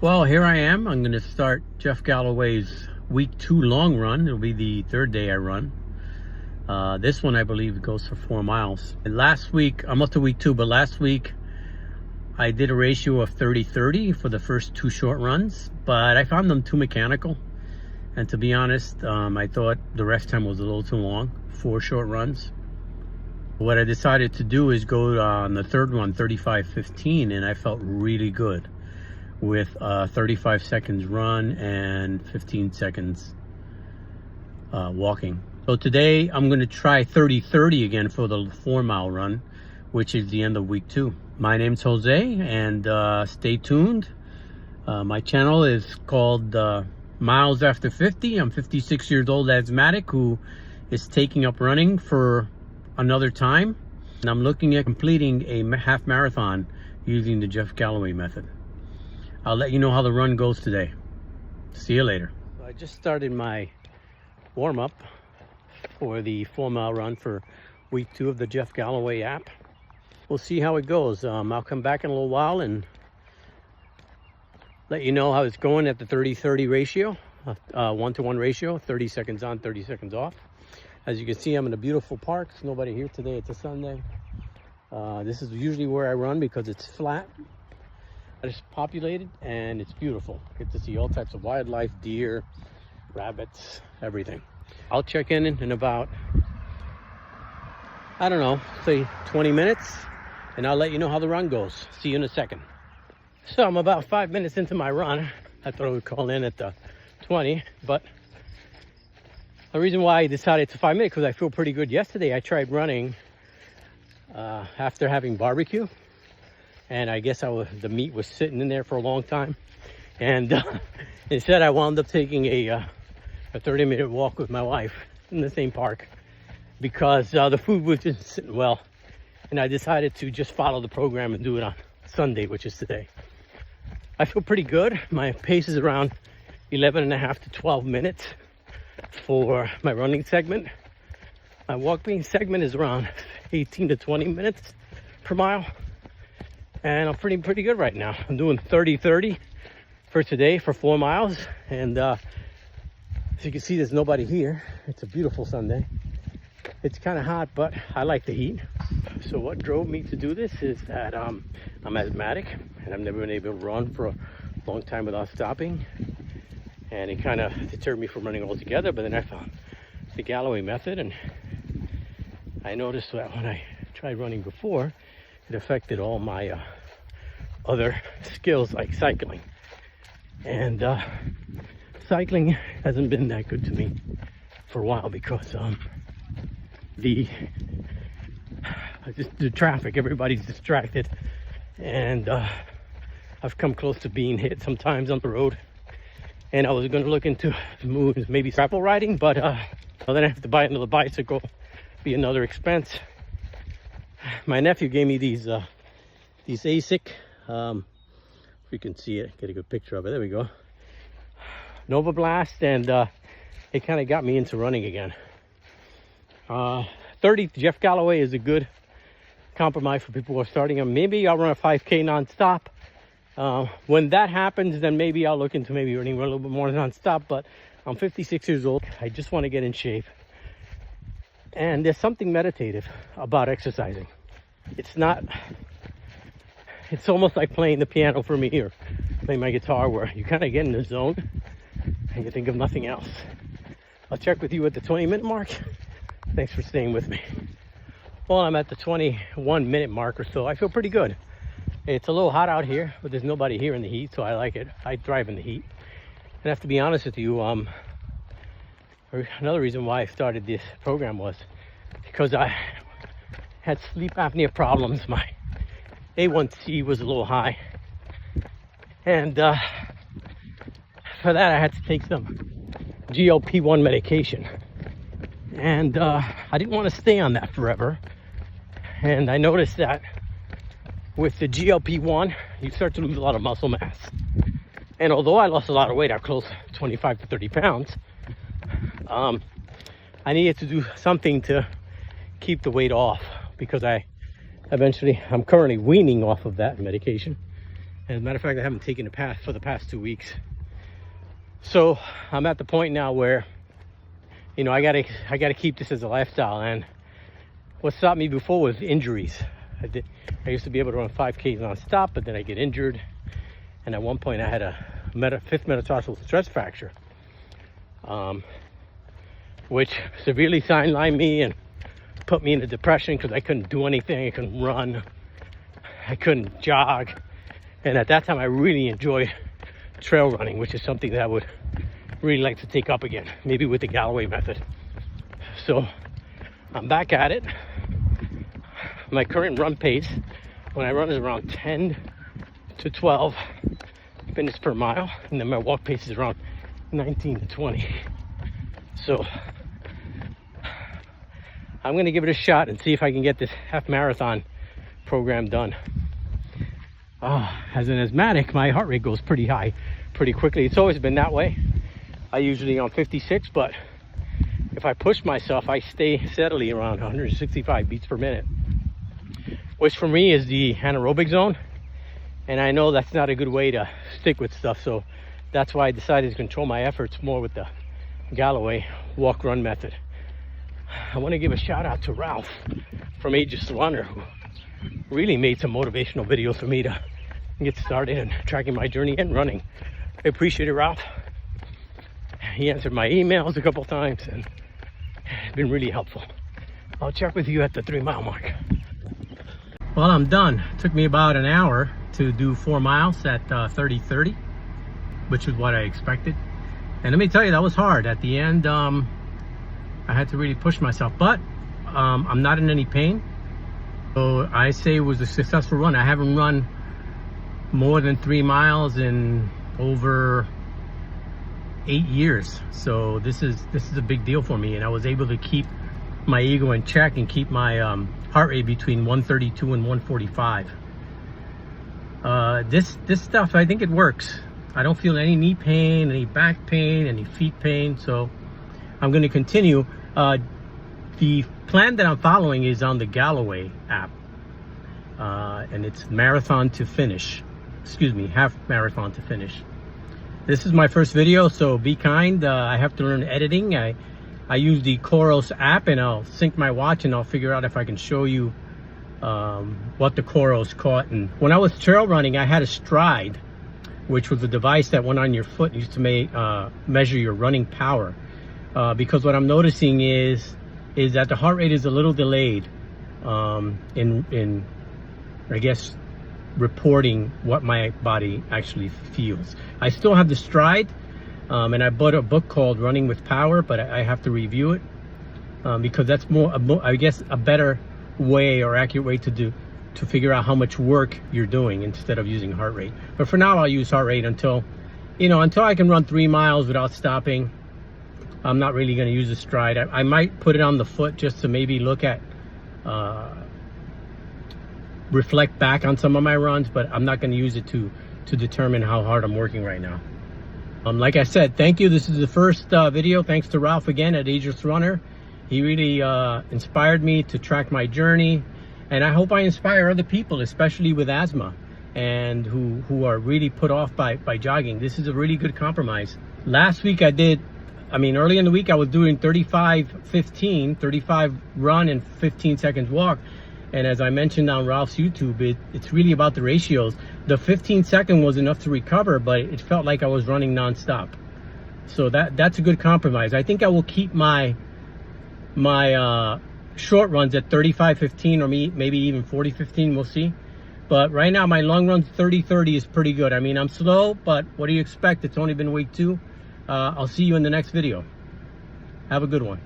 Well, here I am. I'm going to start Jeff Galloway's week 2 long run. It'll be the third day I run. This one, I believe, goes for 4 miles. And last week, I'm up to week 2, but last week I did a ratio of 30-30 for the first 2 short runs, but I found them too mechanical. And to be honest, I thought the rest time was a little too long, 4 short runs. What I decided to do is go on the third one, 35-15, and I felt really good with 35 seconds run and 15 seconds walking. So today I'm going to try 30-30 again for the 4 mile run, which is the end of week 2. My name's Jose, and stay tuned. My channel is called Miles After 50. I'm 56 years old, asthmatic, who is taking up running for another time. And I'm looking at completing a half marathon using the Jeff Galloway method. I'll let you know how the run goes today. See you later. I just started my warm-up for the 4 mile run for week 2 of the Jeff Galloway app. We'll see how it goes. I'll come back in a little while and let you know how it's going at the 30-30 ratio, 1-to-1 ratio, 30 seconds on, 30 seconds off. As you can see, I'm in a beautiful park. There's nobody here today. It's a Sunday. This is usually where I run because it's flat. It's populated and it's beautiful. Get to see all types of wildlife, deer, rabbits, everything. I'll check in about, I don't know, say 20 minutes, and I'll let you know how the run goes. See you in a second. So I'm about 5 minutes into my run. I thought I would call in at the 20, but the reason why I decided to 5 minutes because I feel pretty good. Yesterday I tried running after having barbecue. And I guess the meat was sitting in there for a long time. And instead I wound up taking a 30-minute walk with my wife in the same park because the food was just sitting well. And I decided to just follow the program and do it on Sunday, which is today. I feel pretty good. My pace is around 11.5 to 12 minutes for my running segment. My walking segment is around 18 to 20 minutes per mile. And I'm pretty good right now. I'm doing 30-30 for today for 4 miles. And as you can see, there's nobody here. It's a beautiful Sunday. It's kind of hot, but I like the heat. So what drove me to do this is that I'm asthmatic and I've never been able to run for a long time without stopping. And it kind of deterred me from running altogether. But then I found the Galloway method, and I noticed that when I tried running before, it affected all my other skills like cycling. And cycling hasn't been that good to me for a while because the traffic, everybody's distracted, and I've come close to being hit sometimes on the road. And I was going to look into maybe gravel riding, but then I have to buy another bicycle, be another expense. My nephew gave me these ASIC, if you can see it, get a good picture of it, there we go, Nova Blast, and it kind of got me into running again. 30 Jeff Galloway is a good compromise for people who are starting. Maybe I'll run a 5K non-stop. When that happens, then maybe I'll look into maybe running a little bit more non-stop, but I'm 56 years old. I just want to get in shape. And there's something meditative about exercising. It's almost like playing the piano for me, or playing my guitar, where you kind of get in the zone and you think of nothing else. I'll check with you at the 20-minute mark. Thanks for staying with me. Well, I'm at the 21-minute mark or so. I feel pretty good. It's a little hot out here, but there's nobody here in the heat, so I like it. I thrive in the heat. And I have to be honest with you, another reason why I started this program was because I had sleep apnea problems. My A1C was a little high, and for that I had to take some GLP-1 medication, and I didn't want to stay on that forever. And I noticed that with the GLP-1 you start to lose a lot of muscle mass, and although I lost a lot of weight, I'm close to 25 to 30 pounds, I needed to do something to keep the weight off, because I'm currently weaning off of that medication, As a matter of fact, I haven't taken a path for the past 2 weeks. So I'm at the point now where, you know, I gotta keep this as a lifestyle. And what stopped me before was injuries. I used to be able to run 5Ks non-stop, but then I get injured. And at one point I had a fifth metatarsal stress fracture, which severely sidelined me and put me into depression because I couldn't do anything. I couldn't run, I couldn't jog. And at that time I really enjoyed trail running, which is something that I would really like to take up again, maybe with the Galloway method. So I'm back at it. My current run pace when I run is around 10 to 12 minutes per mile, and then my walk pace is around 19 to 20. So I'm gonna give it a shot and see if I can get this half marathon program done. As an asthmatic, my heart rate goes pretty high pretty quickly. It's always been that way. I usually on 56, but if I push myself, I stay steadily around 165 beats per minute, which for me is the anaerobic zone. And I know that's not a good way to stick with stuff. So that's why I decided to control my efforts more with the Galloway walk run method. I want to give a shout out to Ralph from Aegis Runner, who really made some motivational videos for me to get started and tracking my journey and running. I appreciate it, Ralph. He answered my emails a couple times and it's been really helpful. I'll check with you at the 3-mile mark. Well, I'm done. It took me about an hour to do 4 miles at 30:30, which is what I expected. And let me tell you, that was hard. At the end, I had to really push myself, but I'm not in any pain. So I say it was a successful run. I haven't run more than 3 miles in over 8 years. So this is a big deal for me. And I was able to keep my ego in check and keep my heart rate between 132 and 145. This stuff, I think it works. I don't feel any knee pain, any back pain, any feet pain. So I'm going to continue. The plan that I'm following is on the Galloway app, and it's marathon to finish. Excuse me, half marathon to finish. This is my first video, so be kind. I have to learn editing. I use the Coros app, and I'll sync my watch and I'll figure out if I can show you what the Coros caught. And when I was trail running, I had a Stride, which was a device that went on your foot and used to measure your running power. Because what I'm noticing is that the heart rate is a little delayed in I guess reporting what my body actually feels. I still have the Stride, and I bought a book called Running with Power, but I have to review it because that's more I guess a better way or accurate way to figure out how much work you're doing instead of using heart rate. But for now, I'll use heart rate until I can run 3 miles without stopping. I'm not really going to use the Stride. I might put it on the foot just to maybe look at, reflect back on some of my runs, but I'm not going to use it to determine how hard I'm working right now. Like I said, thank you. This is the first video. Thanks to Ralph again at Aegis Runner. He really inspired me to track my journey, and I hope I inspire other people, especially with asthma and who are really put off by jogging. This is a really good compromise. Last week early in the week I was doing 35 run and 15 seconds walk. And as I mentioned on Ralph's YouTube, it's really about the ratios. The 15-second was enough to recover, but it felt like I was running nonstop. So that's a good compromise. I think I will keep my short runs at 35:15 or maybe even 40:15, we'll see. But right now my long runs 30:30 is pretty good. I mean, I'm slow, but what do you expect? It's only been week 2. I'll see you in the next video. Have a good one.